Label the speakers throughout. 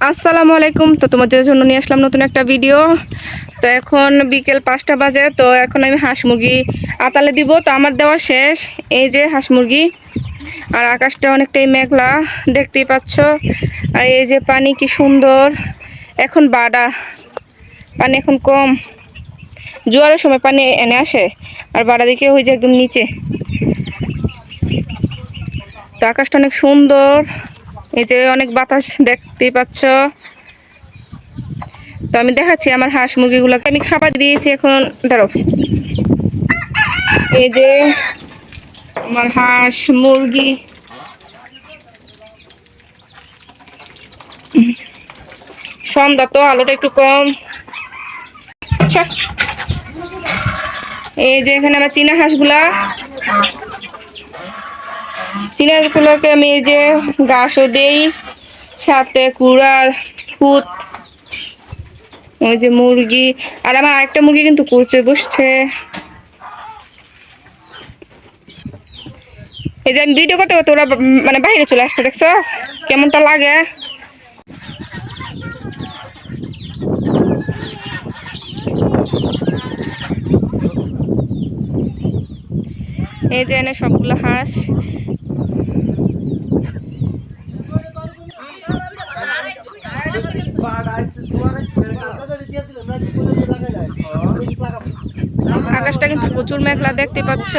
Speaker 1: আসসালামু আলাইকুম। তো তোমাদের জন্য নিয়ে আসলাম নতুন একটা ভিডিও। তো এখন বিকেল 5টা বাজে। তো এখন আমি হাঁস মুরগি আতালে দিব। তো আমার দেওয়া শেষ। এই যে হাঁস মুরগি, আর আকাশটা অনেকটাই মেঘলা দেখতেই পাচ্ছ। আর এই যে পানি কি সুন্দর, এখন বাড়া পানি এখন কম, জোয়ারের সময় পানি এনে আসে, আর বাড়া দিকে ওই যে একদম নিচে। তো আকাশটা অনেক সুন্দর, এই যে অনেক বাতাস দেখতেই পাচ্ছ। তো আমি দেখাচ্ছি আমার হাঁস মুরগিগুলোকে আমি খাবার দিয়েছি। এখন ধরো, এই যে আমার হাঁস মুরগি, সন্ধ্যা তো আলোটা একটু কম। আচ্ছা, এই যে এখানে আমার চীনা হাঁসগুলোকে আমি এই যে ঘাসও দেই, সাথে কুড়া খুদ। ওই যে মুরগি, আর আমার আরেকটা মুরগি কিন্তু কুচে বসছে। এই যে আমি ভিডিও করতে করতে ওরা মানে বাইরে চলে আসছে, দেখছো কেমনটা লাগে। এই যে এনে সবগুলো হাঁস। আকাশটা কিন্তু প্রচুর মেঘলা দেখতে পাচ্ছ।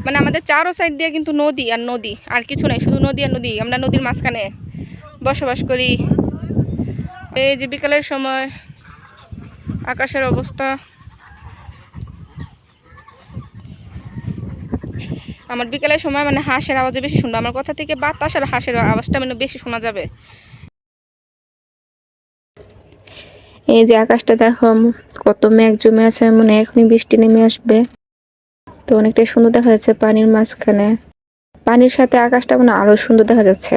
Speaker 1: মানে আমাদের চারো সাইড দিয়ে কিন্তু নদী আর নদী, আর কিছু নাই, শুধু নদী আর নদী। আমরা নদীর মাঝখানে বসবাস করি। এই যে বিকালের সময় আকাশের অবস্থা, আমার বিকালের সময় মানে হাঁসের আওয়াজে বেশি শুনবো। আমার কথা থেকে বাতাস আর হাঁসের আওয়াজটা মানে বেশি শোনা যাবে। এই যে আকাশটা দেখো, কত মেঘ জমে আছে, মনে এখনই বৃষ্টি নেমে আসবে। তো অনেকটাই সুন্দর দেখা যাচ্ছে পানির মাঝখানে, পানির সাথে আকাশটা মানে আরো সুন্দর দেখা যাচ্ছে।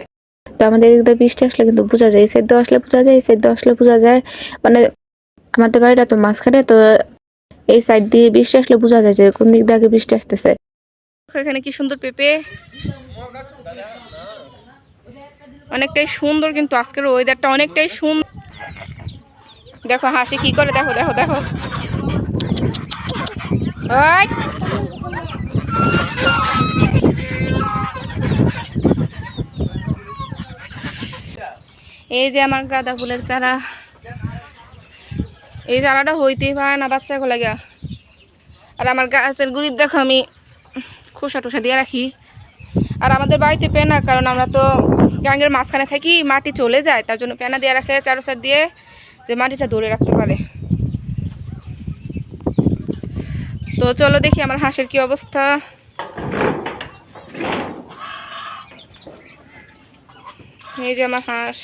Speaker 1: তো আমাদের এদিকে বৃষ্টি আসলে কিন্তু বোঝা যায়, এই সাইড আসলে বোঝা যায়, এই সাইড আসলে বোঝা যায়। মানে আমাদের বাড়িটা তো মাঝখানে, তো এই সাইড দিয়ে বৃষ্টি আসলে বোঝা যায় যে কোন দিক দিয়ে আগে বৃষ্টি আসতেছে। এখানে কি সুন্দর পেঁপে, অনেকটাই সুন্দর। কিন্তু আজকের ওয়েদারটা অনেকটাই সুন্দর। দেখো হাসি কি করে, দেখো দেখো দেখো। এই যে আমার গাঁদা ফুলের চারা, এই চারাটা হইতেই পারে না বাচ্চাগুলো লাগা। আর আমার গাছের গুড়ির দেখো আমি খোসা টোসা দিয়ে রাখি। আর আমাদের বাড়িতে পেনা, কারণ আমরা তো গাঙ্গের মাঝখানে থাকি, মাটি চলে যায়, তার জন্য পেনা দিয়ে রাখে চারো সাইড দিয়ে, যে মাটিটা ধরে রাখতে পারে। তো চলো দেখি আমার হাঁসের কি অবস্থা। এই যে আমার হাঁস।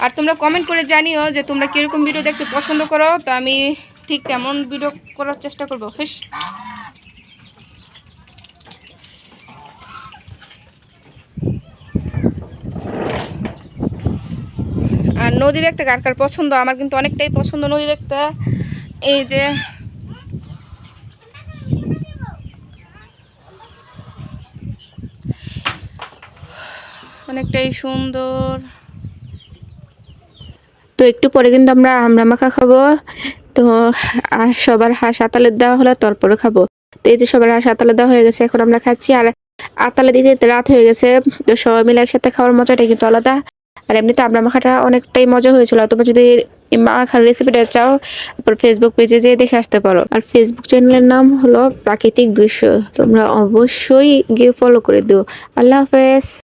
Speaker 1: আর তোমরা কমেন্ট করে জানিও যে তোমরা কিরকম ভিডিও দেখতে পছন্দ করো, তো আমি ঠিক তেমন ভিডিও করার চেষ্টা করবো। বেশ, আর নদী দেখতে কার কার পছন্দ, আমার কিন্তু অনেকটাই পছন্দ নদী দেখতে। এই যে অনেকটাই সুন্দর। তো একটু পরে কিন্তু আমরা আমরা মাখা খাবো। তো সবার হাঁস আতালে দেওয়া হলো, তারপরে খাবো। তো এই যে সবার হাঁস আতালে দেওয়া হয়ে গেছে, এখন আমরা খাচ্ছি। আর আতালে দিতে দিতে রাত হয়ে গেছে। তো সবাই মিলে একসাথে খাওয়ার মজাটা কিন্তু আলাদা। আর এমনিতে আমরা মাখাটা অনেকটাই মজা হয়েছিল। তোমরা যদি মাখার রেসিপিটা চাও, তারপর ফেসবুক পেজে যেয়ে দেখে আসতে পারো। আর ফেসবুক চ্যানেলের নাম হলো প্রাকৃতিক দৃশ্য, তোমরা অবশ্যই গিয়ে ফলো করে দিও। আল্লাহ হাফেজ।